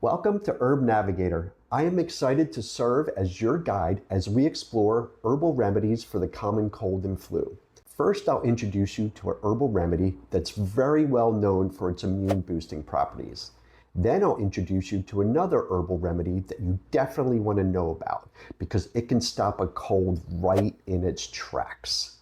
Welcome to Herb Navigator. I am excited to serve as your guide as we explore herbal remedies for the common cold and flu. First, I'll introduce you to a herbal remedy that's very well known for its immune boosting properties. Then I'll introduce you to another herbal remedy that you definitely want to know about because it can stop a cold right in its tracks.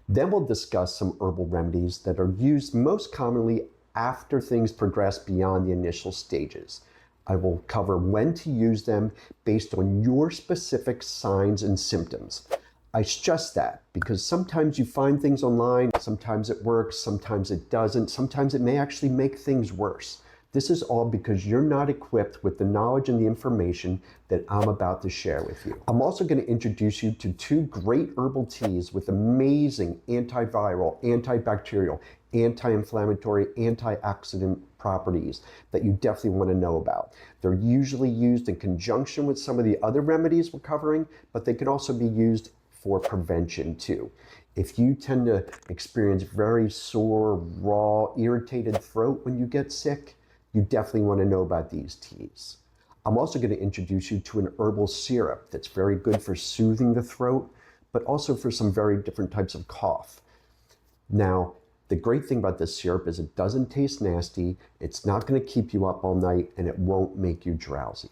Then we'll discuss some herbal remedies that are used most commonly after things progress beyond the initial stages. I will cover when to use them based on your specific signs and symptoms. I stress that because sometimes you find things online, sometimes it works, sometimes it doesn't, sometimes it may actually make things worse. This is all because you're not equipped with the knowledge and the information that I'm about to share with you. I'm also going to introduce you to two great herbal teas with amazing antiviral, antibacterial, anti-inflammatory, antioxidant properties that you definitely want to know about. They're usually used in conjunction with some of the other remedies we're covering, but they can also be used for prevention too. If you tend to experience very sore, raw, irritated throat when you get sick, you definitely want to know about these teas. I'm also going to introduce you to an herbal syrup that's very good for soothing the throat, but also for some very different types of cough. Now, the great thing about this syrup is it doesn't taste nasty, it's not going to keep you up all night, and it won't make you drowsy.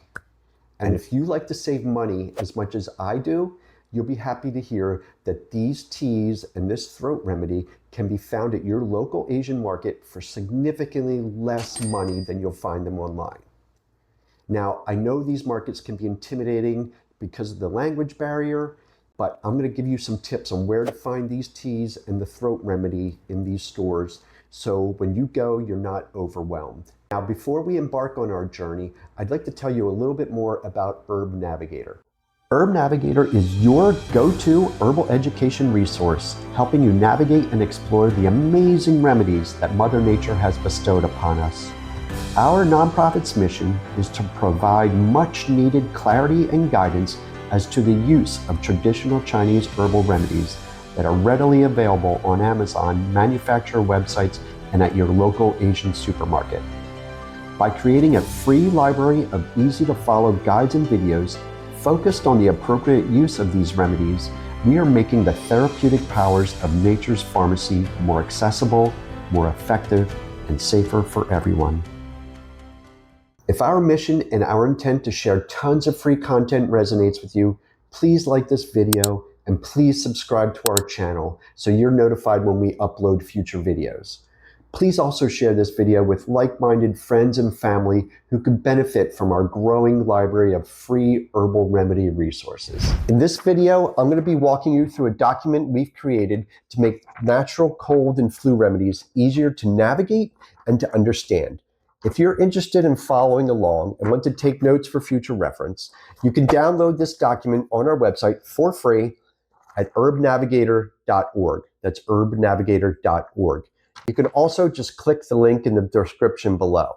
And if you like to save money as much as I do, you'll be happy to hear that these teas and this throat remedy can be found at your local Asian market for significantly less money than you'll find them online. Now, I know these markets can be intimidating because of the language barrier, but I'm going to give you some tips on where to find these teas and the throat remedy in these stores so when you go, you're not overwhelmed. Now, before we embark on our journey, I'd like to tell you a little bit more about Herb Navigator. Herb Navigator is your go-to herbal education resource, helping you navigate and explore the amazing remedies that Mother Nature has bestowed upon us. Our nonprofit's mission is to provide much-needed clarity and guidance as to the use of traditional Chinese herbal remedies that are readily available on Amazon, manufacturer websites, and at your local Asian supermarket. By creating a free library of easy-to-follow guides and videos focused on the appropriate use of these remedies, we are making the therapeutic powers of nature's pharmacy more accessible, more effective, and safer for everyone. If our mission and our intent to share tons of free content resonates with you, please like this video and please subscribe to our channel so you're notified when we upload future videos. Please also share this video with like-minded friends and family who could benefit from our growing library of free herbal remedy resources. In this video, I'm going to be walking you through a document we've created to make natural cold and flu remedies easier to navigate and to understand. If you're interested in following along and want to take notes for future reference, you can download this document on our website for free at herbnavigator.org. That's herbnavigator.org. You can also just click the link in the description below.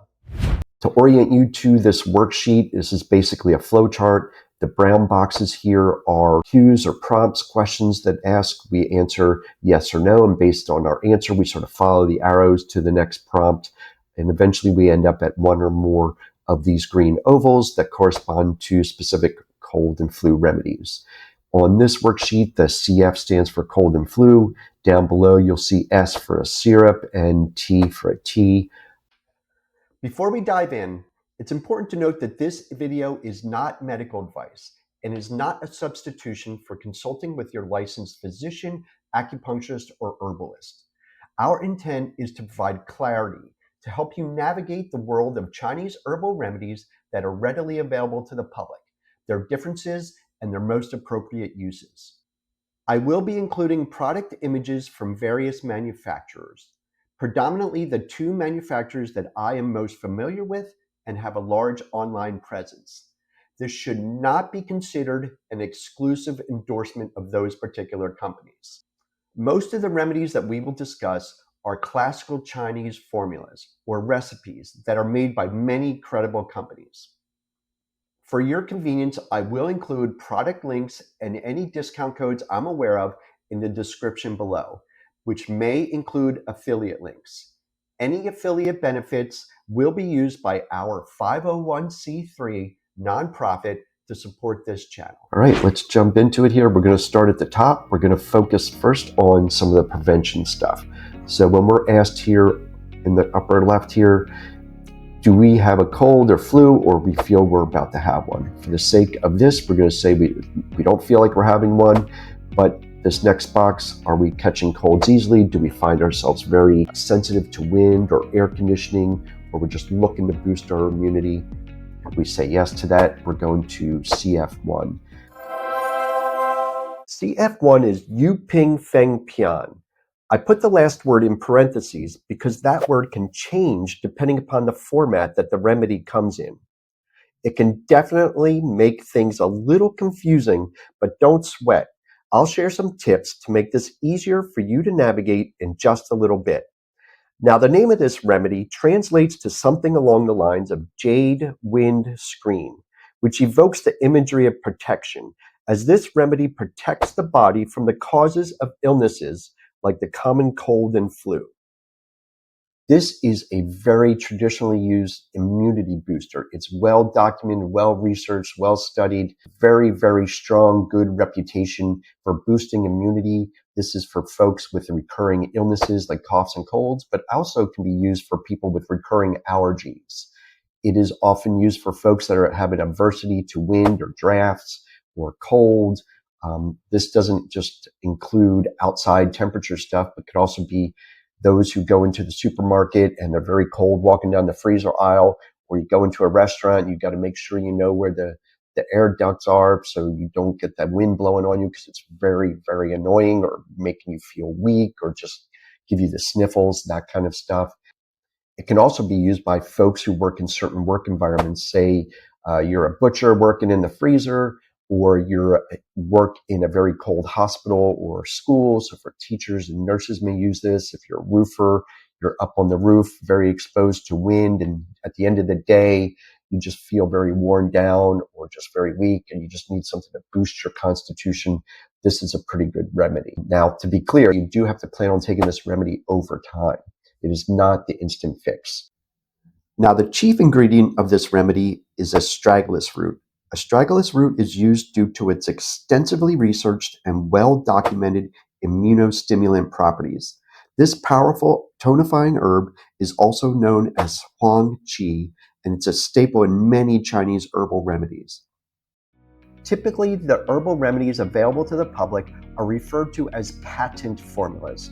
To orient you to this worksheet, this is basically a flow chart. The brown boxes here are cues or prompts, questions that ask, we answer yes or no, and based on our answer, we sort of follow the arrows to the next prompt, and eventually we end up at one or more of these green ovals that correspond to specific cold and flu remedies. On this worksheet, the CF stands for cold and flu. Down below, you'll see S for a syrup and T for a tea. Before we dive in, it's important to note that this video is not medical advice and is not a substitution for consulting with your licensed physician, acupuncturist, or herbalist. Our intent is to provide clarity to help you navigate the world of Chinese herbal remedies that are readily available to the public, their differences, and their most appropriate uses. I will be including product images from various manufacturers, predominantly the two manufacturers that I am most familiar with and have a large online presence. This should not be considered an exclusive endorsement of those particular companies. Most of the remedies that we will discuss are classical Chinese formulas or recipes that are made by many credible companies. For your convenience, I will include product links and any discount codes I'm aware of in the description below, which may include affiliate links. Any affiliate benefits will be used by our 501c3 nonprofit to support this channel. All right, let's jump into it here. We're going to start at the top. We're going to focus first on some of the prevention stuff. So when we're asked here in the upper left here, do we have a cold or flu, or we feel we're about to have one? For the sake of this, we're going to say we don't feel like we're having one, but this next box, are we catching colds easily? Do we find ourselves very sensitive to wind or air conditioning, or we're just looking to boost our immunity? If we say yes to that, we're going to CF1. CF1 is Feng Pian. I put the last word in parentheses because that word can change depending upon the format that the remedy comes in. It can definitely make things a little confusing, but don't sweat. I'll share some tips to make this easier for you to navigate in just a little bit. Now, the name of this remedy translates to something along the lines of jade wind screen, which evokes the imagery of protection, as this remedy protects the body from the causes of illnesses like the common cold and flu. This is a very traditionally used immunity booster. It's well documented, well researched, well studied, very, very strong, good reputation for boosting immunity. This is for folks with recurring illnesses like coughs and colds, but also can be used for people with recurring allergies. It is often used for folks that have an aversity to wind or drafts or cold. This doesn't just include outside temperature stuff, but could also be those who go into the supermarket and they're very cold walking down the freezer aisle, or you go into a restaurant, you got to make sure you know where the air ducts are so you don't get that wind blowing on you because it's very, very annoying or making you feel weak or just give you the sniffles, that kind of stuff. It can also be used by folks who work in certain work environments. Say you're a butcher working in the freezer, or you work in a very cold hospital or school. So for teachers and nurses may use this. If you're a roofer, you're up on the roof, very exposed to wind. And at the end of the day, you just feel very worn down or just very weak, and you just need something to boost your constitution. This is a pretty good remedy. Now, to be clear, you do have to plan on taking this remedy over time. It is not the instant fix. Now, the chief ingredient of this remedy is astragalus root. Astragalus root is used due to its extensively researched and well-documented immunostimulant properties. This powerful tonifying herb is also known as Huang Qi, and it's a staple in many Chinese herbal remedies. Typically, the herbal remedies available to the public are referred to as patent formulas.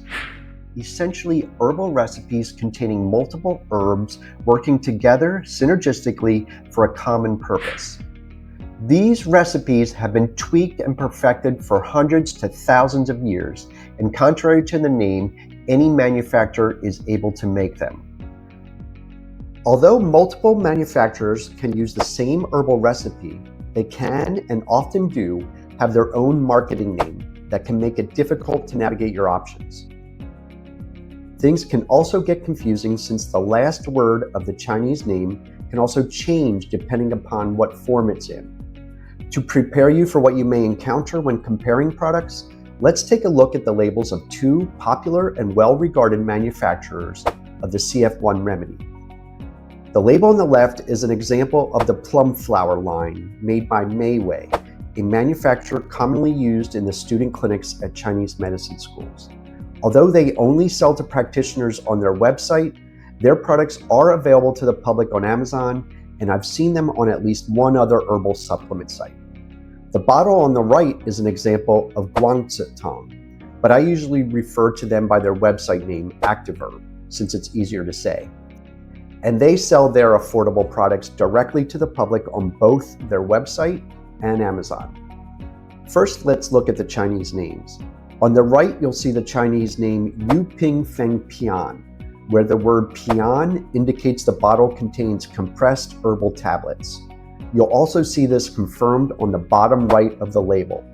Essentially, herbal recipes containing multiple herbs working together synergistically for a common purpose. These recipes have been tweaked and perfected for hundreds to thousands of years, and contrary to the name, any manufacturer is able to make them. Although multiple manufacturers can use the same herbal recipe, they can, and often do, have their own marketing name that can make it difficult to navigate your options. Things can also get confusing since the last word of the Chinese name can also change depending upon what form it's in. To prepare you for what you may encounter when comparing products, let's take a look at the labels of two popular and well-regarded manufacturers of the CF1 remedy. The label on the left is an example of the plum flower line made by Mayway, a manufacturer commonly used in the student clinics at Chinese medicine schools. Although they only sell to practitioners on their website, their products are available to the public on Amazon, and I've seen them on at least one other herbal supplement site. The bottle on the right is an example of Guangzi Tong, but I usually refer to them by their website name, ActiveHerb, since it's easier to say. And they sell their affordable products directly to the public on both their website and Amazon. First, let's look at the Chinese names. On the right, you'll see the Chinese name Feng Pian, where the word Pian indicates the bottle contains compressed herbal tablets. You'll also see this confirmed on the bottom right of the label.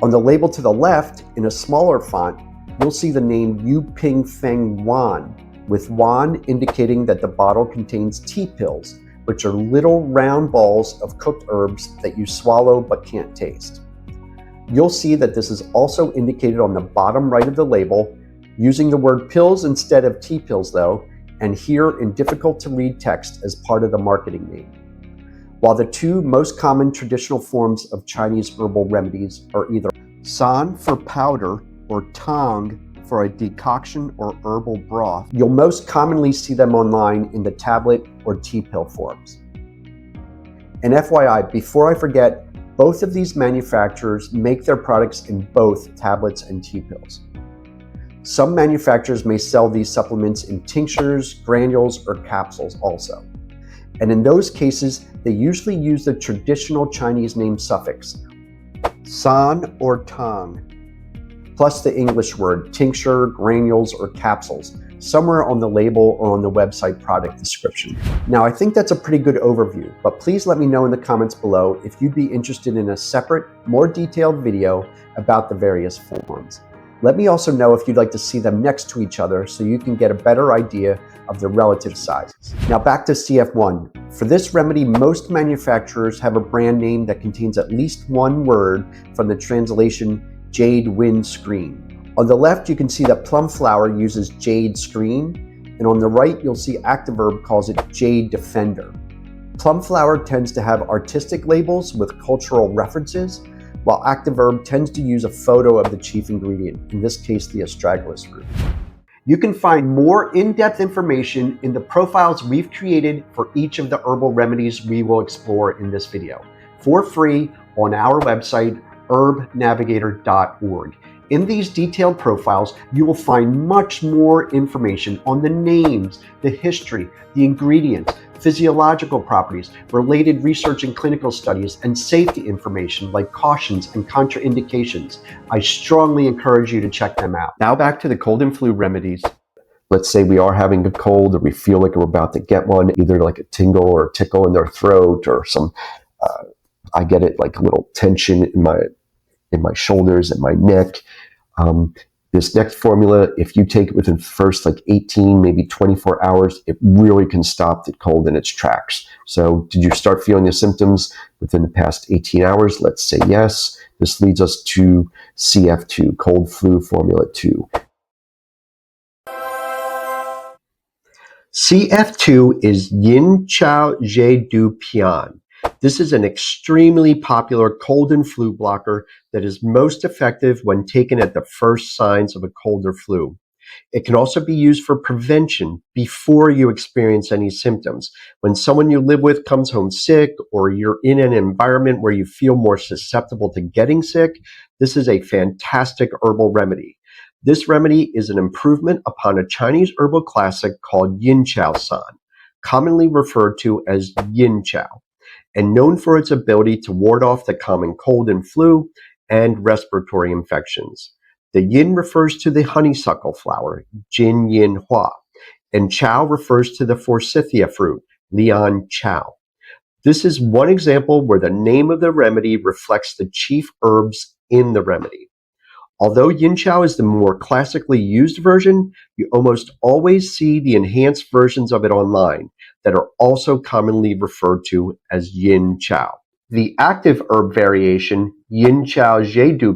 On the label to the left, in a smaller font, you'll see the name Feng Wan, with Wan indicating that the bottle contains tea pills, which are little round balls of cooked herbs that you swallow but can't taste. You'll see that this is also indicated on the bottom right of the label, using the word pills instead of tea pills though, and here in difficult to read text as part of the marketing name. While the two most common traditional forms of Chinese herbal remedies are either san for powder or tang for a decoction or herbal broth, you'll most commonly see them online in the tablet or tea pill forms. And FYI, before I forget, both of these manufacturers make their products in both tablets and tea pills. Some manufacturers may sell these supplements in tinctures, granules, or capsules also. And in those cases, they usually use the traditional Chinese name suffix, san or tang, plus the English word tincture, granules, or capsules, somewhere on the label or on the website product description. Now, I think that's a pretty good overview, but please let me know in the comments below if you'd be interested in a separate, more detailed video about the various forms. Let me also know if you'd like to see them next to each other so you can get a better idea of the relative sizes. Now back to CF1. For this remedy, most manufacturers have a brand name that contains at least one word from the translation Jade Wind Screen. On the left, you can see that Plum Flower uses Jade Screen, and on the right, you'll see Activerb calls it Jade Defender. Plum Flower tends to have artistic labels with cultural references, while Activerb tends to use a photo of the chief ingredient, in this case the astragalus root. You can find more in-depth information in the profiles we've created for each of the herbal remedies we will explore in this video, for free on our website, herbnavigator.org. In these detailed profiles, you will find much more information on the names, the history, the ingredients, physiological properties, related research and clinical studies, and safety information like cautions and contraindications. I strongly encourage you to check them out. Now back to the cold and flu remedies. Let's say we are having a cold or we feel like we're about to get one, either like a tingle or a tickle in their throat or some, I get it like a little tension in my shoulders and my neck. This next formula, if you take it within the first like 18, maybe 24 hours, it really can stop the cold in its tracks. So did you start feeling the symptoms within the past 18 hours? Let's say yes. This leads us to CF2, Cold Flu Formula 2. CF2 is Yin Qiao Pian. This is an extremely popular cold and flu blocker that is most effective when taken at the first signs of a cold or flu. It can also be used for prevention before you experience any symptoms. When someone you live with comes home sick or you're in an environment where you feel more susceptible to getting sick, this is a fantastic herbal remedy. This remedy is an improvement upon a Chinese herbal classic called Yin Qiao San, commonly referred to as Yin Qiao, and known for its ability to ward off the common cold and flu and respiratory infections. The yin refers to the honeysuckle flower, Jin Yin Hua, and Qiao refers to the forsythia fruit, Lian Qiao. This is one example where the name of the remedy reflects the chief herbs in the remedy. Although Yin Qiao is the more classically used version, you almost always see the enhanced versions of it online that are also commonly referred to as Yin Qiao. The active herb variation, Yin Qiao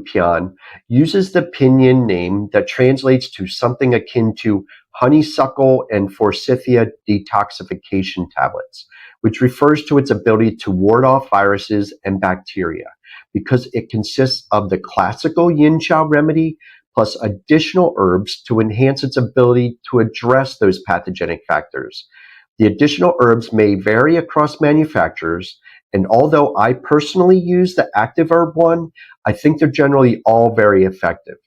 Pian, uses the pinyin name that translates to something akin to honeysuckle and forsythia detoxification tablets, which refers to its ability to ward off viruses and bacteria, because it consists of the classical Yin Qiao remedy plus additional herbs to enhance its ability to address those pathogenic factors. The additional herbs may vary across manufacturers, and although I personally use the active herb one, I think they're generally all very effective.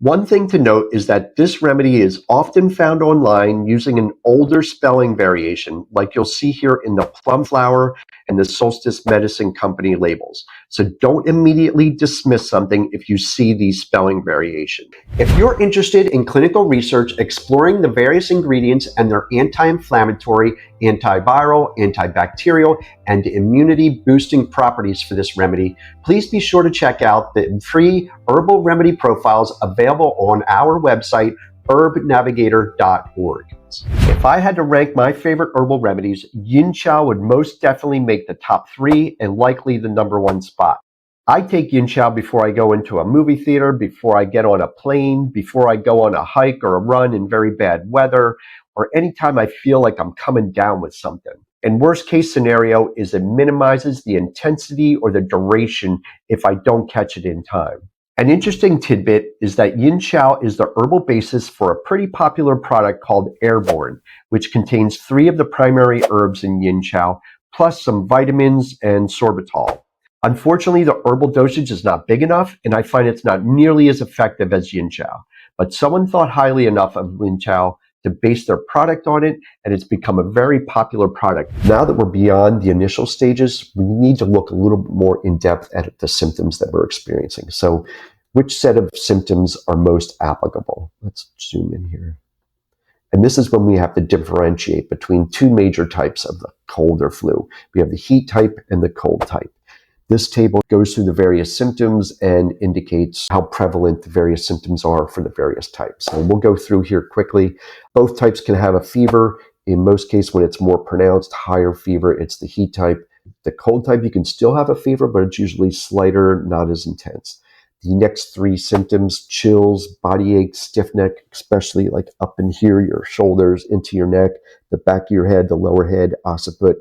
One thing to note is that this remedy is often found online using an older spelling variation, like you'll see here in the Plum Flower and the Solstice Medicine Company labels. So don't immediately dismiss something if you see these spelling variations. If you're interested in clinical research exploring the various ingredients and their anti-inflammatory, antiviral, antibacterial, and immunity-boosting properties for this remedy, please be sure to check out the free herbal remedy profiles available on our website, herbnavigator.org. If I had to rank my favorite herbal remedies, Yin Qiao would most definitely make the top 3 and likely the #1 spot. I take Yin Qiao before I go into a movie theater, before I get on a plane, before I go on a hike or a run in very bad weather, or anytime I feel like I'm coming down with something. And worst case scenario is it minimizes the intensity or the duration if I don't catch it in time. An interesting tidbit is that Yin Qiao is the herbal basis for a pretty popular product called Airborne, which contains 3 of the primary herbs in Yin Qiao, plus some vitamins and sorbitol. Unfortunately, the herbal dosage is not big enough, and I find it's not nearly as effective as Yin Qiao. But someone thought highly enough of Yin Qiao to base their product on it, and it's become a very popular product. Now that we're beyond the initial stages, we need to look a little bit more in depth at the symptoms that we're experiencing. So, which set of symptoms are most applicable? Let's zoom in here. And this is when we have to differentiate between 2 major types of the cold or flu. We have the heat type and the cold type. This table goes through the various symptoms and indicates how prevalent the various symptoms are for the various types. So we'll go through here quickly. Both types can have a fever. In most cases, when it's more pronounced, higher fever, it's the heat type. The cold type, you can still have a fever, but it's usually slighter, not as intense. The next 3 symptoms, chills, body ache, stiff neck, especially like up in here, your shoulders, into your neck, the back of your head, the lower head, occiput,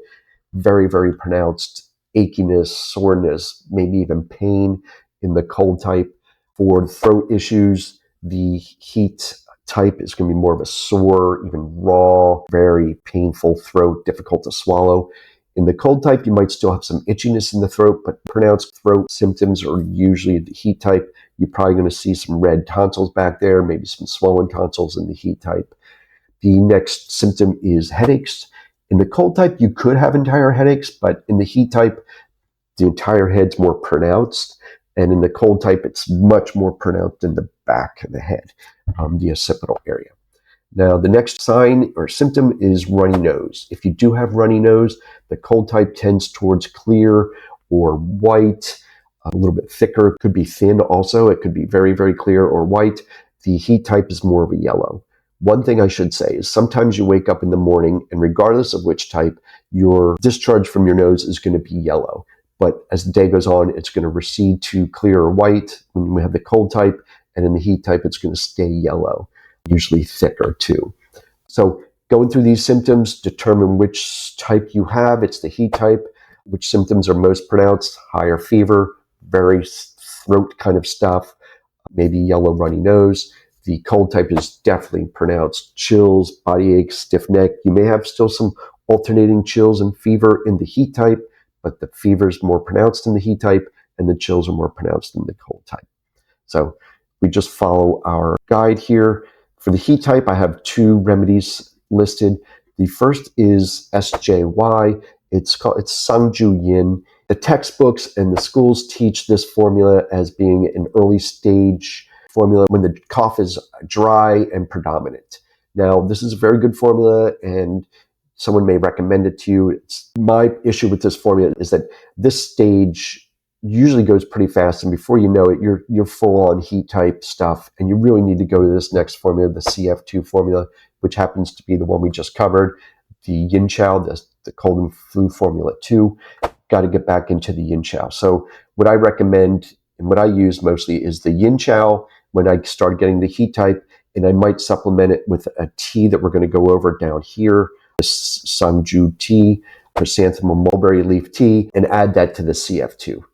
very, very pronounced achiness, soreness, maybe even pain in the cold type. For throat issues, the heat type is going to be more of a sore, even raw, very painful throat, difficult to swallow. In the cold type, you might still have some itchiness in the throat, but pronounced throat symptoms are usually the heat type. You're probably going to see some red tonsils back there, maybe some swollen tonsils in the heat type. The next symptom is headaches. In the cold type, you could have entire headaches, but in the heat type, the entire head's more pronounced. And in the cold type, it's much more pronounced in the back of the head, the occipital area. Now, the next sign or symptom is runny nose. If you do have runny nose, the cold type tends towards clear or white, a little bit thicker. It could be thin also. It could be very, very clear or white. The heat type is more of a yellow. One thing I should say is sometimes you wake up in the morning and regardless of which type, your discharge from your nose is going to be yellow. But as the day goes on, it's going to recede to clear or white when we have the cold type, and in the heat type, it's going to stay yellow, usually thicker too. So going through these symptoms, determine which type you have. It's the heat type. Which symptoms are most pronounced? Higher fever, very throat kind of stuff, maybe yellow runny nose. The cold type is definitely pronounced chills, body aches, stiff neck. You may have still some alternating chills and fever in the heat type, but the fever is more pronounced in the heat type and the chills are more pronounced in the cold type. So we just follow our guide here. For the heat type, I have 2 remedies listed. The first is SJY. It's Sangju Yin. The textbooks and the schools teach this formula as being an early stage formula when the cough is dry and predominant. Now, this is a very good formula and someone may recommend it to you. My issue with this formula is that this stage usually goes pretty fast, and before you know it, you're full on heat type stuff, and you really need to go to this next formula, the CF2 formula, which happens to be the one we just covered, the Yin Qiao, the cold and flu formula 2. Got to get back into the Yin Qiao. So what I recommend and what I use mostly is the Yin Qiao when I start getting the heat type, and I might supplement it with a tea that we're going to go over down here, the Sangju tea, Chrysanthemum mulberry leaf tea, and add that to the CF2.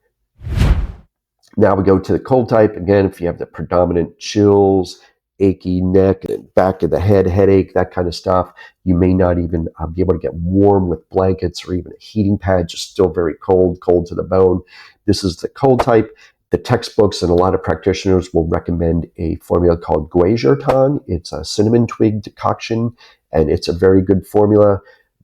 Now we go to the cold type. Again, if you have the predominant chills, achy neck, back of the head, headache, that kind of stuff, you may not even be able to get warm with blankets or even a heating pad, just still very cold to the bone. This is the cold type. The textbooks and a lot of practitioners will recommend a formula called Guizhoutan. It's a cinnamon twig decoction, and it's a very good formula,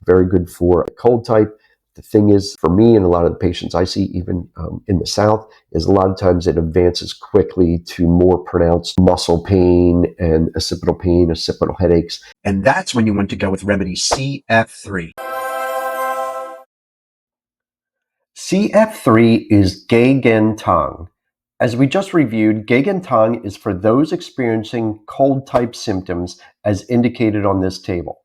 very good for a cold type. The thing is, for me and a lot of the patients I see, even in the South, is a lot of times it advances quickly to more pronounced muscle pain and occipital headaches. And that's when you want to go with remedy CF3. CF3 is Gen Tang. As we just reviewed, Gen Tang is for those experiencing cold type symptoms as indicated on this table.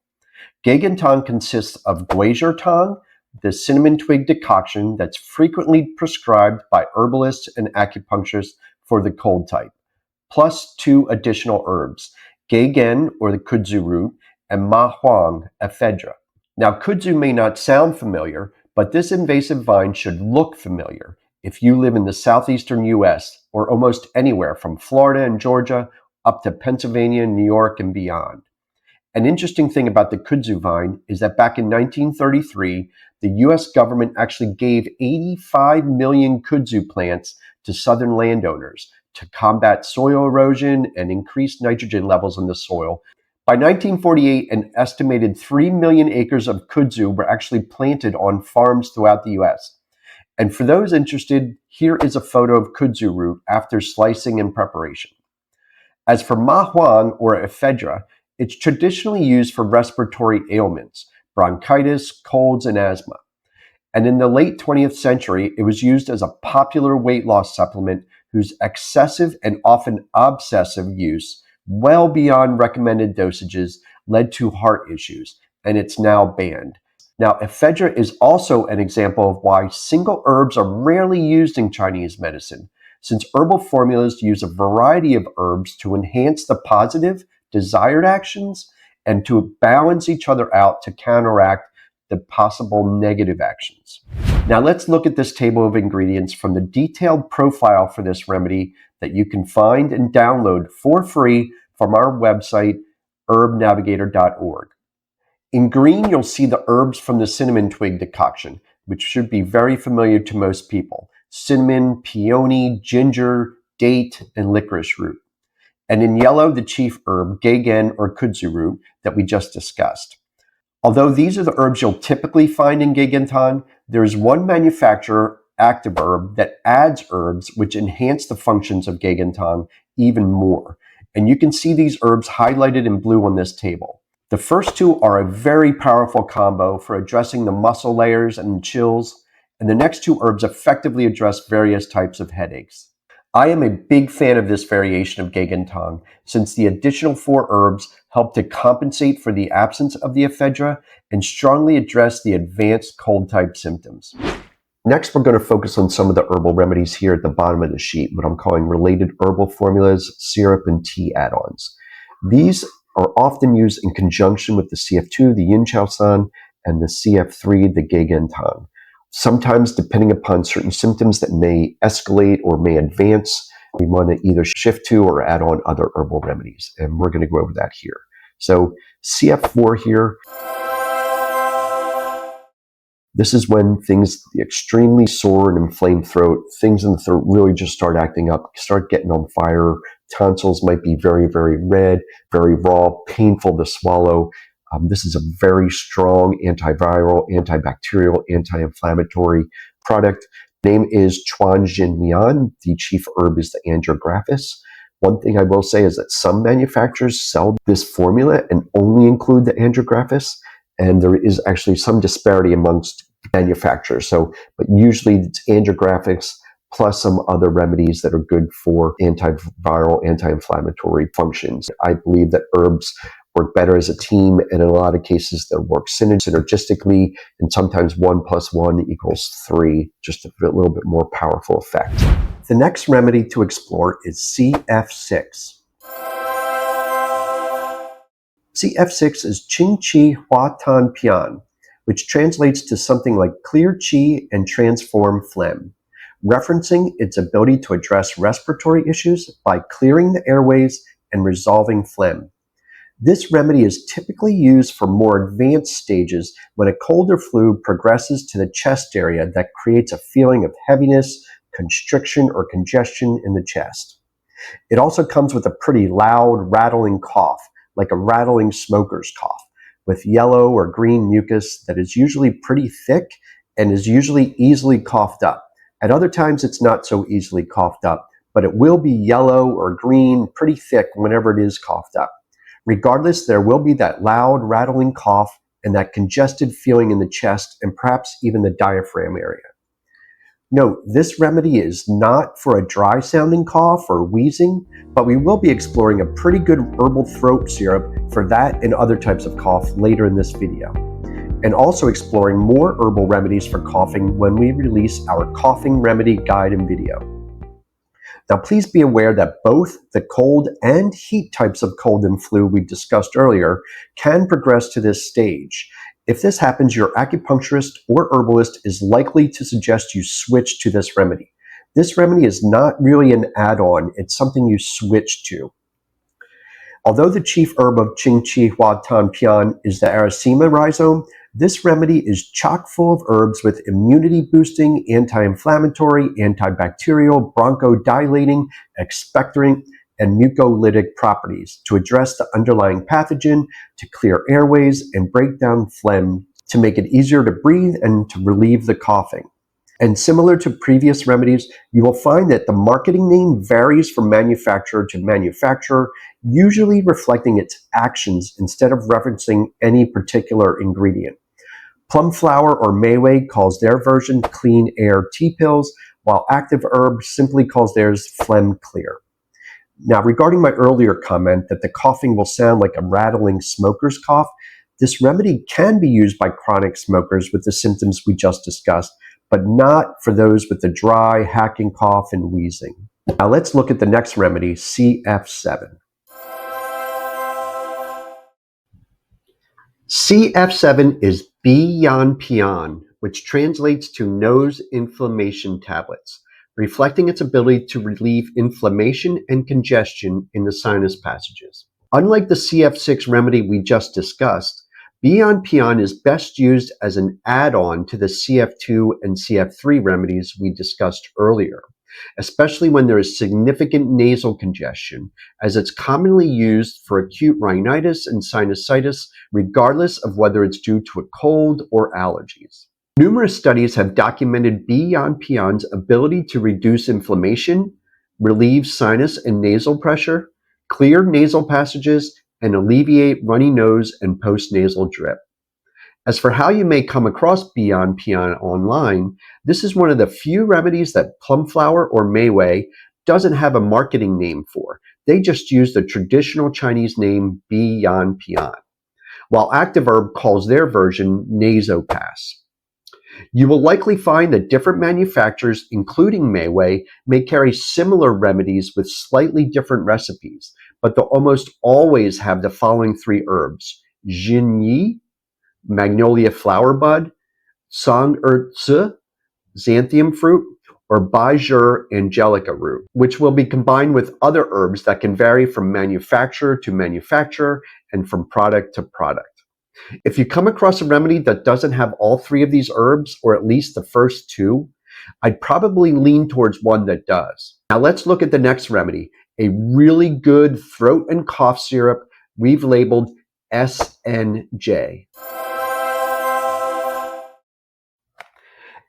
Gen Tang consists of Guizhoutan, the cinnamon twig decoction that's frequently prescribed by herbalists and acupuncturists for the cold type, plus 2 additional herbs, Geigen or the kudzu root and Ma Huang ephedra. Now, kudzu may not sound familiar, but this invasive vine should look familiar if you live in the southeastern US or almost anywhere from Florida and Georgia up to Pennsylvania, New York, and beyond. An interesting thing about the kudzu vine is that back in 1933, the US government actually gave 85 million kudzu plants to southern landowners to combat soil erosion and increase nitrogen levels in the soil. By 1948, an estimated 3 million acres of kudzu were actually planted on farms throughout the US. And for those interested, here is a photo of kudzu root after slicing and preparation. As for Ma Huang or ephedra, it's traditionally used for respiratory ailments, bronchitis, colds, and asthma. And in the late 20th century, it was used as a popular weight loss supplement whose excessive and often obsessive use, well beyond recommended dosages, led to heart issues, and it's now banned. Now, ephedra is also an example of why single herbs are rarely used in Chinese medicine, since herbal formulas use a variety of herbs to enhance the positive, desired actions and to balance each other out to counteract the possible negative actions. Now let's look at this table of ingredients from the detailed profile for this remedy that you can find and download for free from our website, herbnavigator.org. In green, you'll see the herbs from the cinnamon twig decoction, which should be very familiar to most people: cinnamon, peony, ginger, date, and licorice root. And in yellow, the chief herb, Geigen or kudzu root, that we just discussed. Although these are the herbs you'll typically find in Geigen Tang, there is one manufacturer, Active Herb, that adds herbs which enhance the functions of Geigen Tang even more. And you can see these herbs highlighted in blue on this table. The first 2 are a very powerful combo for addressing the muscle layers and chills, and the next 2 herbs effectively address various types of headaches. I am a big fan of this variation of Geigen Tang, since the additional 4 herbs help to compensate for the absence of the ephedra and strongly address the advanced cold type symptoms. Next, we're going to focus on some of the herbal remedies here at the bottom of the sheet, what I'm calling related herbal formulas, syrup, and tea add-ons. These are often used in conjunction with the CF2, the Yin Qiao San, and the CF3, the Geigen Tang. Sometimes, depending upon certain symptoms that may escalate or may advance, we want to either shift to or add on other herbal remedies, and we're going to go over that here. So CF4 here, this is when things, the extremely sore and inflamed throat, things in the throat really just start acting up, start getting on fire. Tonsils might be very, very red, very raw, painful to swallow. This is a very strong antiviral, antibacterial, anti-inflammatory product. Name is Chuan Lian. The chief herb is the andrographis. One thing I will say is that some manufacturers sell this formula and only include the andrographis, and there is actually some disparity amongst manufacturers. But usually it's andrographis plus some other remedies that are good for antiviral, anti-inflammatory functions. I believe that herbs work better as a team, and in a lot of cases they'll work synergistically, and sometimes 1 + 1 = 3, just a little bit more powerful effect. The next remedy to explore is CF6. CF6 is Qing Qi Hua Tan Pian, which translates to something like clear qi and transform phlegm, referencing its ability to address respiratory issues by clearing the airways and resolving phlegm. This remedy is typically used for more advanced stages when a cold or flu progresses to the chest area that creates a feeling of heaviness, constriction, or congestion in the chest. It also comes with a pretty loud, rattling cough, like a rattling smoker's cough, with yellow or green mucus that is usually pretty thick and is usually easily coughed up. At other times, it's not so easily coughed up, but it will be yellow or green, pretty thick whenever it is coughed up. Regardless, there will be that loud, rattling cough and that congested feeling in the chest and perhaps even the diaphragm area. Note, this remedy is not for a dry-sounding cough or wheezing, but we will be exploring a pretty good herbal throat syrup for that and other types of cough later in this video. and also exploring more herbal remedies for coughing when we release our coughing remedy guide and video. Now, please be aware that both the cold and heat types of cold and flu we discussed earlier can progress to this stage. If this happens, your acupuncturist or herbalist is likely to suggest you switch to this remedy. This remedy is not really an add-on, it's something you switch to. Although the chief herb of Qing San Pian is the Aracema rhizome, this remedy is chock full of herbs with immunity-boosting, anti-inflammatory, antibacterial, bronchodilatating, expectorant, and mucolytic properties to address the underlying pathogen, to clear airways, and break down phlegm, to make it easier to breathe and to relieve the coughing. And similar to previous remedies, you will find that the marketing name varies from manufacturer to manufacturer, usually reflecting its actions instead of referencing any particular ingredient. Plum Flower or Mayway calls their version Clean Air Tea Pills, while Active Herb simply calls theirs Phlegm Clear. Now, regarding my earlier comment that the coughing will sound like a rattling smoker's cough, this remedy can be used by chronic smokers with the symptoms we just discussed, but not for those with the dry, hacking cough and wheezing. Now let's look at the next remedy, CF7. CF7 is Yan Pian, which translates to nose inflammation tablets, reflecting its ability to relieve inflammation and congestion in the sinus passages. Unlike the CF6 remedy we just discussed, Yan Pian is best used as an add-on to the CF2 and CF3 remedies we discussed earlier, especially when there is significant nasal congestion, as it's commonly used for acute rhinitis and sinusitis, regardless of whether it's due to a cold or allergies. Numerous studies have documented Yan Pian's ability to reduce inflammation, relieve sinus and nasal pressure, clear nasal passages, and alleviate runny nose and postnasal drip. As for how you may come across Yan Pian online, this is one of the few remedies that Plum Flower or Mayway doesn't have a marketing name for. They just use the traditional Chinese name Yan Pian, while Active Herb calls their version Nasopass. You will likely find that different manufacturers, including Mayway, may carry similar remedies with slightly different recipes, but they'll almost always have the following three herbs: Jin magnolia flower bud, Sang Zi, xanthium fruit, or Bai Zhi angelica root, which will be combined with other herbs that can vary from manufacturer to manufacturer and from product to product. If you come across a remedy that doesn't have all three of these herbs, or at least the first two, I'd probably lean towards one that does. Now let's look at the next remedy, a really good throat and cough syrup we've labeled SNJ.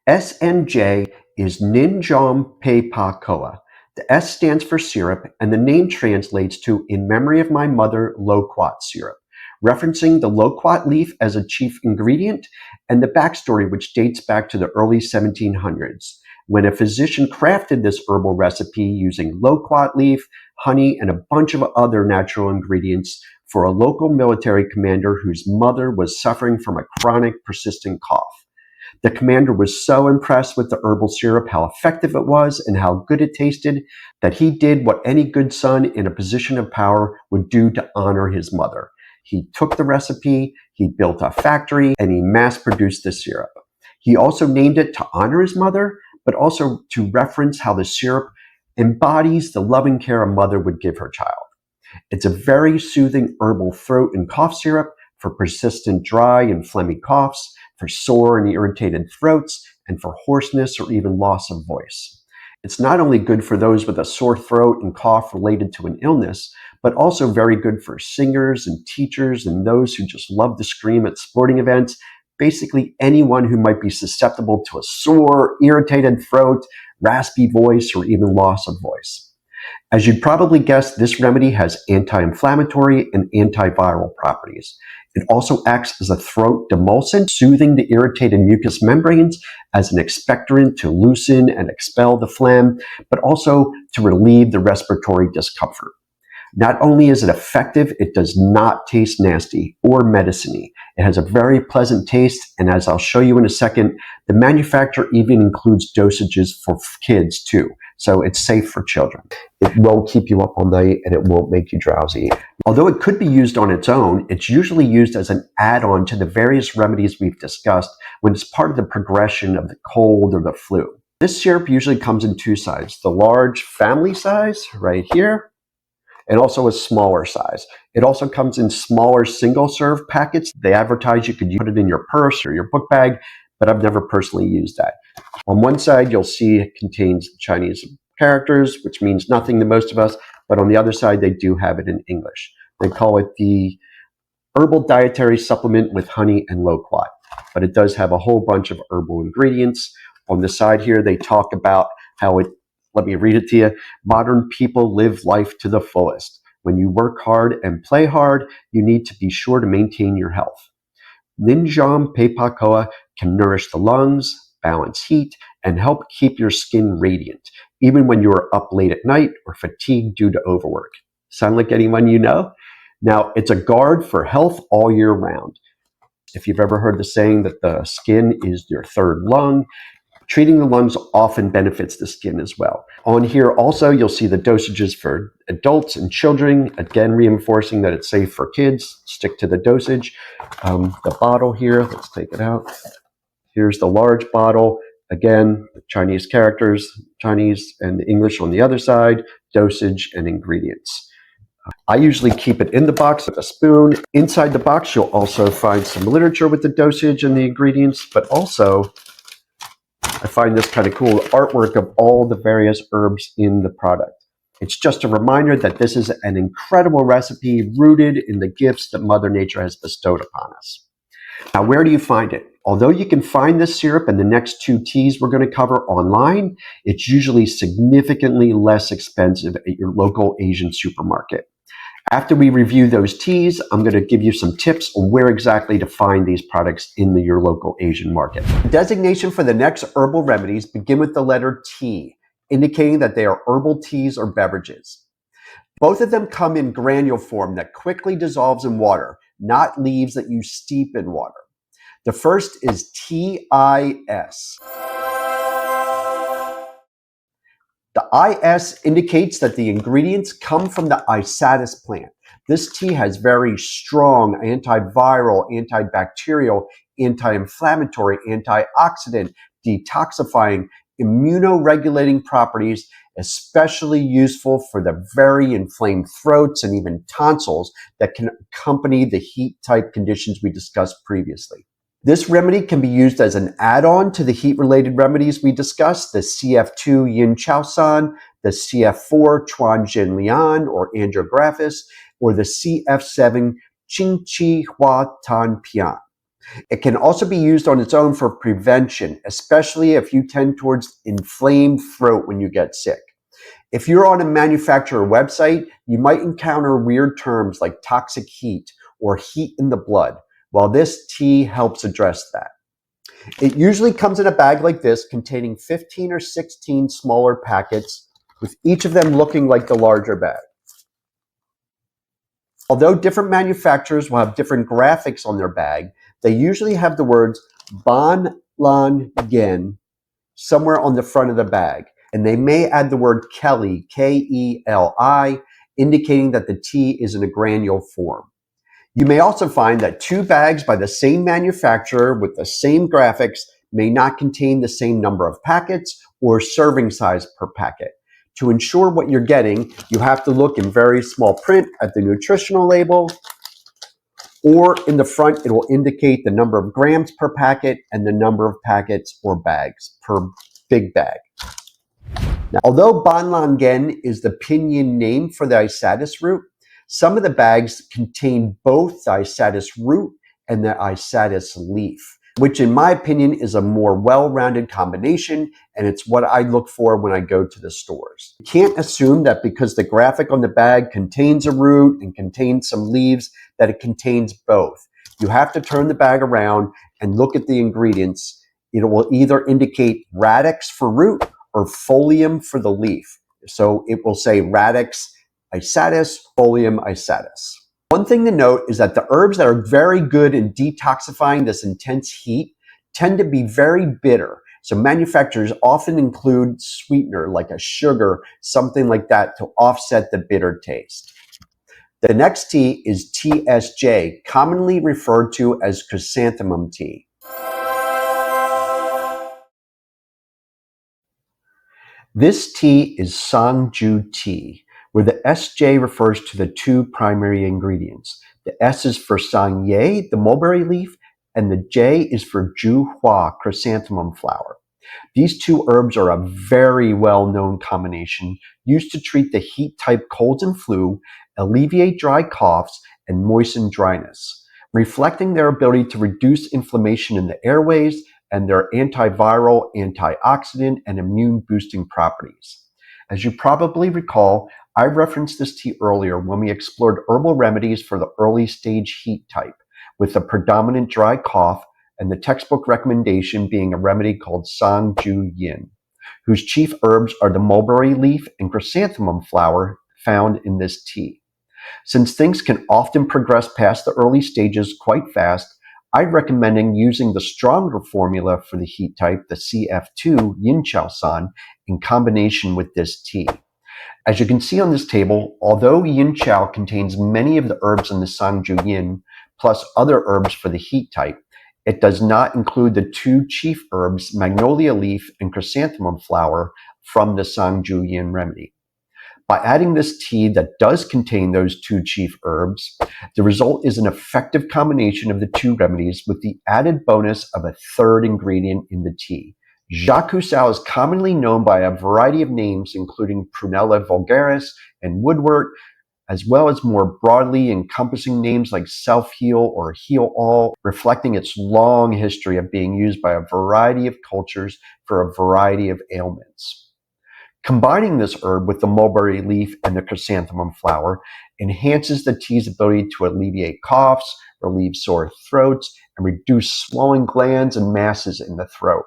SNJ is Nin Jiom Pei Pa Koa. The S stands for syrup, and the name translates to In Memory of My Mother Loquat Syrup, referencing the loquat leaf as a chief ingredient and the backstory, which dates back to the early 1700s, when a physician crafted this herbal recipe using loquat leaf, honey, and a bunch of other natural ingredients for a local military commander whose mother was suffering from a chronic persistent cough. The commander was so impressed with the herbal syrup, how effective it was, and how good it tasted, that he did what any good son in a position of power would do to honor his mother. He took the recipe, he built a factory, and he mass-produced the syrup. He also named it to honor his mother, but also to reference how the syrup embodies the loving care a mother would give her child. It's a very soothing herbal throat and cough syrup for persistent dry and phlegmy coughs, for sore and irritated throats, and for hoarseness or even loss of voice. It's not only good for those with a sore throat and cough related to an illness, but also very good for singers and teachers and those who just love to scream at sporting events, basically anyone who might be susceptible to a sore, irritated throat, raspy voice, or even loss of voice. As you'd probably guess, this remedy has anti-inflammatory and antiviral properties. It also acts as a throat demulcent, soothing the irritated mucous membranes, as an expectorant to loosen and expel the phlegm, but also to relieve the respiratory discomfort. Not only is it effective, it does not taste nasty or medicine-y. It has a very pleasant taste, and as I'll show you in a second, the manufacturer even includes dosages for kids too, so it's safe for children. It won't keep you up all night and it won't make you drowsy. Although it could be used on its own, it's usually used as an add-on to the various remedies we've discussed when it's part of the progression of the cold or the flu. This syrup usually comes in two sizes, the large family size right here, and also a smaller size. It also comes in smaller single-serve packets. They advertise you could put it in your purse or your book bag, but I've never personally used that. On one side, you'll see it contains Chinese characters, which means nothing to most of us, but on the other side, they do have it in English. They call it the Herbal Dietary Supplement with Honey and Loquat, but it does have a whole bunch of herbal ingredients. On the side here, they talk about how it, let me read it to you. Modern people live life to the fullest. When you work hard and play hard, you need to be sure to maintain your health. Linjam Peipakoa can nourish the lungs, balance heat, and help keep your skin radiant, even when you are up late at night or fatigued due to overwork. Sound like anyone you know? Now, it's a guard for health all year round. If you've ever heard the saying that the skin is your third lung, treating the lungs often benefits the skin as well. On here also, you'll see the dosages for adults and children, again reinforcing that it's safe for kids. Stick to the dosage. The bottle here, let's take it out. Here's the large bottle. Again, the Chinese characters, Chinese and English on the other side, dosage and ingredients. I usually keep it in the box with a spoon. Inside the box, you'll also find some literature with the dosage and the ingredients, but also I find this kind of cool artwork of all the various herbs in the product. It's just a reminder that this is an incredible recipe rooted in the gifts that Mother Nature has bestowed upon us. Now, where do you find it? Although you can find this syrup and the next two teas we're going to cover online, it's usually significantly less expensive at your local Asian supermarket. After we review those teas, I'm going to give you some tips on where exactly to find these products in your local Asian market. The designation for the next herbal remedies begin with the letter T, indicating that they are herbal teas or beverages. Both of them come in granule form that quickly dissolves in water, not leaves that you steep in water. The first is TIS. The IS indicates that the ingredients come from the Isatis plant. This tea has very strong antiviral, antibacterial, anti-inflammatory, antioxidant, detoxifying, immunoregulating properties, especially useful for the very inflamed throats and even tonsils that can accompany the heat-type conditions we discussed previously. This remedy can be used as an add-on to the heat-related remedies we discussed, the CF2 Yin Qiao San, the CF4 Chuan Lian or Angiographis, or the CF7 Qing Tan Pian. It can also be used on its own for prevention, especially if you tend towards inflamed throat when you get sick. If you're on a manufacturer website, you might encounter weird terms like toxic heat or heat in the blood. Well, this tea helps address that. It usually comes in a bag like this containing 15 or 16 smaller packets, with each of them looking like the larger bag. Although different manufacturers will have different graphics on their bag, they usually have the words Ban Lan Gen somewhere on the front of the bag, and they may add the word Keli, K-E-L-I, indicating that the tea is in a granule form. You may also find that two bags by the same manufacturer with the same graphics may not contain the same number of packets or serving size per packet. To ensure what you're getting, you have to look in very small print at the nutritional label, or in the front, it will indicate the number of grams per packet and the number of packets or bags per big bag. Now, although Banlangen is the pinyin name for the Isatis root, some of the bags contain both the Isatis root and the Isatis leaf, which in my opinion is a more well-rounded combination, and it's what I look for when I go to the stores. You can't assume that because the graphic on the bag contains a root and contains some leaves that it contains both. You have to turn the bag around and look at the ingredients. It will either indicate radix for root or folium for the leaf. So it will say radix Isatis Folium Isatis. One thing to note is that the herbs that are very good in detoxifying this intense heat tend to be very bitter. So manufacturers often include sweetener like a sugar, something like that, to offset the bitter taste. The next tea is TSJ, commonly referred to as Chrysanthemum tea. This tea is Sangju tea, where the SJ refers to the two primary ingredients. The S is for Sangye, the mulberry leaf, and the J is for Juhua, chrysanthemum flower. These two herbs are a very well-known combination used to treat the heat-type colds and flu, alleviate dry coughs, and moisten dryness, reflecting their ability to reduce inflammation in the airways and their antiviral, antioxidant, and immune-boosting properties. As you probably recall, I referenced this tea earlier when we explored herbal remedies for the early stage heat type, with the predominant dry cough and the textbook recommendation being a remedy called Sangju Yin, whose chief herbs are the mulberry leaf and chrysanthemum flower found in this tea. Since things can often progress past the early stages quite fast, I'm recommending using the stronger formula for the heat type, the CF2 Yin Qiao San, in combination with this tea. As you can see on this table, although Yin Qiao contains many of the herbs in the Sangju Yin, plus other herbs for the heat type, it does not include the two chief herbs, magnolia leaf and chrysanthemum flower, from the Sangju Yin remedy. By adding this tea that does contain those two chief herbs, the result is an effective combination of the two remedies with the added bonus of a third ingredient in the tea. Jiakusao is commonly known by a variety of names, including Prunella vulgaris and woodwort, as well as more broadly encompassing names like self-heal or heal-all, reflecting its long history of being used by a variety of cultures for a variety of ailments. Combining this herb with the mulberry leaf and the chrysanthemum flower enhances the tea's ability to alleviate coughs, relieve sore throats, and reduce swelling glands and masses in the throat.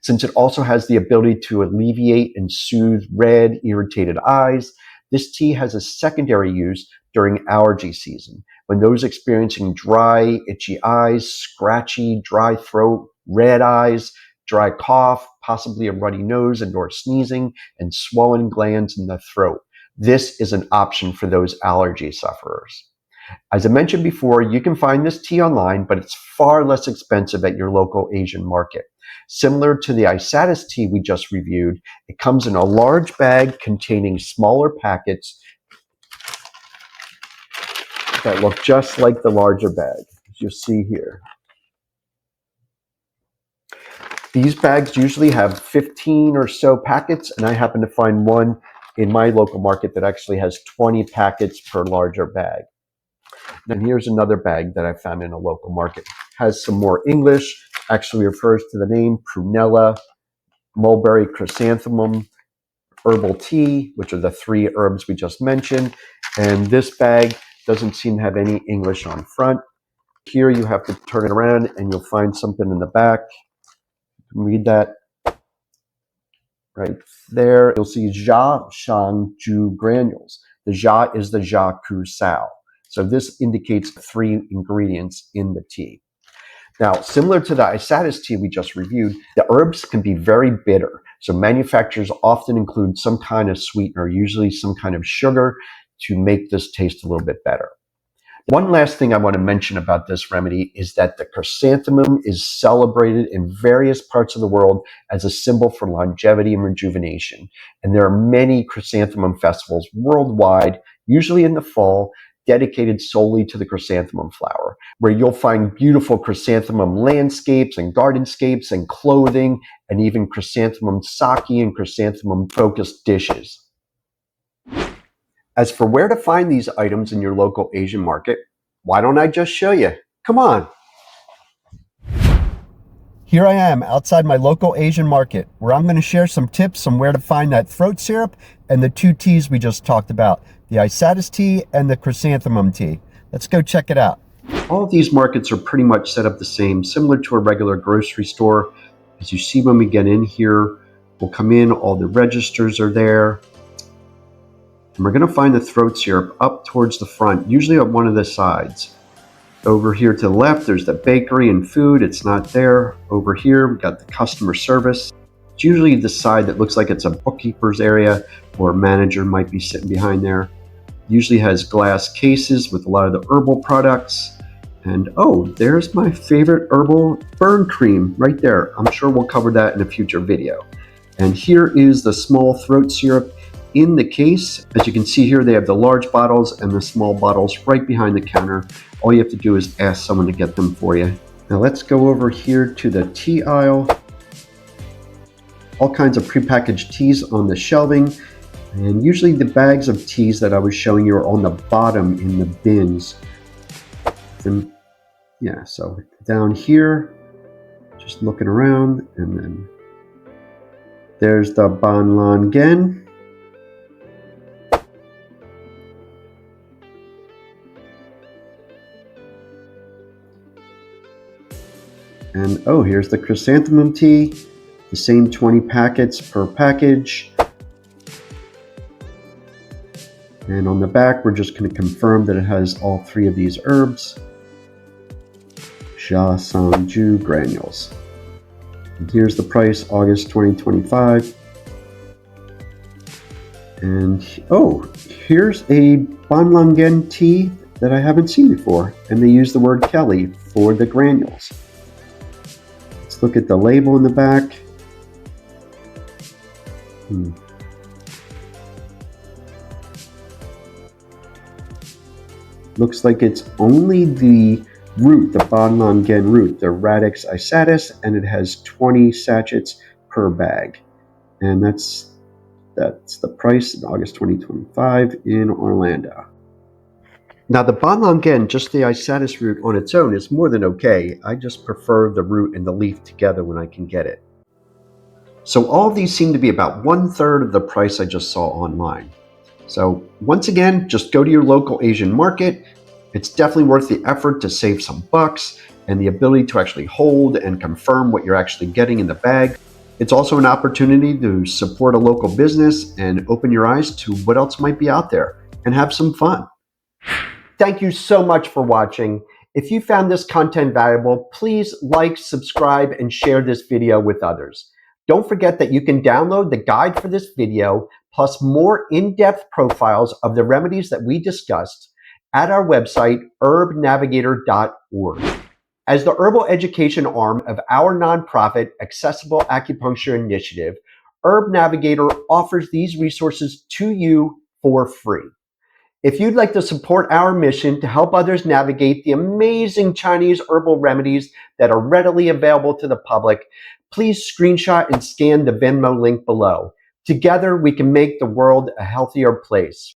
Since it also has the ability to alleviate and soothe red, irritated eyes, this tea has a secondary use during allergy season, when those experiencing dry, itchy eyes, scratchy, dry throat, red eyes, dry cough, possibly a runny nose and or sneezing, and swollen glands in the throat. This is an option for those allergy sufferers. As I mentioned before, you can find this tea online, but it's far less expensive at your local Asian market. Similar to the Isatis tea we just reviewed, it comes in a large bag containing smaller packets that look just like the larger bag, as you'll see here. These bags usually have 15 or so packets, and I happen to find one in my local market that actually has 20 packets per larger bag. And here's another bag that I found in a local market. It has some more English, actually refers to the name Prunella, Mulberry, Chrysanthemum, Herbal Tea, which are the three herbs we just mentioned. And this bag doesn't seem to have any English on front. Here you have to turn it around and you'll find something in the back. Read that right there. You'll see Jia Shang Ju granules. The Jia is the Jiakusao. So this indicates 3 ingredients in the tea. Now, similar to the Isatis tea we just reviewed, the herbs can be very bitter. So manufacturers often include some kind of sweetener, usually some kind of sugar, to make this taste a little bit better. One last thing I want to mention about this remedy is that the chrysanthemum is celebrated in various parts of the world as a symbol for longevity and rejuvenation. And there are many chrysanthemum festivals worldwide, usually in the fall, dedicated solely to the chrysanthemum flower, where you'll find beautiful chrysanthemum landscapes and gardenscapes and clothing, and even chrysanthemum sake and chrysanthemum-focused dishes. As for where to find these items in your local Asian market, why don't I just show you? Come on. Here I am outside my local Asian market, where I'm going to share some tips on where to find that throat syrup and the 2 teas we just talked about, the Isatis tea and the chrysanthemum tea. Let's go check it out. All of these markets are pretty much set up the same, similar to a regular grocery store. As you see when we get in here, we'll come in, all the registers are there. And we're going to find the throat syrup up towards the front, usually on one of the sides. Over here to the left, there's the bakery and food. It's not there. Over here, we've got the customer service. It's usually the side that looks like it's a bookkeeper's area, or a manager might be sitting behind there. Usually has glass cases with a lot of the herbal products. And oh, there's my favorite herbal burn cream right there. I'm sure we'll cover that in a future video. And here is the small throat syrup in the case. As you can see here, they have the large bottles and the small bottles right behind the counter. All you have to do is ask someone to get them for you. Now let's go over here to the tea aisle. All kinds of prepackaged teas on the shelving. And usually the bags of teas that I was showing you are on the bottom in the bins. And yeah, so down here, just looking around, and then there's the Ban Lan Gen. And oh, here's the Chrysanthemum tea, the same 20 packets per package. And on the back, we're just going to confirm that it has all three of these herbs. Jia San Ju granules. And here's the price, August 2025. And oh, here's a Ban Lan Gen tea that I haven't seen before. And they use the word Kelly for the granules. Let's look at the label in the back. Looks like it's only the root, the Ban Lan Gen root, the Radix Isatis, and it has 20 sachets per bag. And that's the price in August 2025 in Orlando. Now the Ban Lan Gen, just the Isatis root on its own, is more than okay. I just prefer the root and the leaf together when I can get it. So all of these seem to be about 1/3 of the price I just saw online. So once again, just go to your local Asian market. It's definitely worth the effort to save some bucks and the ability to actually hold and confirm what you're actually getting in the bag. It's also an opportunity to support a local business and open your eyes to what else might be out there and have some fun. Thank you so much for watching. If you found this content valuable, please like, subscribe, and share this video with others. Don't forget that you can download the guide for this video, plus more in-depth profiles of the remedies that we discussed at our website, herbnavigator.org. As the herbal education arm of our nonprofit Accessible Acupuncture Initiative, Herb Navigator offers these resources to you for free. If you'd like to support our mission to help others navigate the amazing Chinese herbal remedies that are readily available to the public, please screenshot and scan the Venmo link below. Together, we can make the world a healthier place.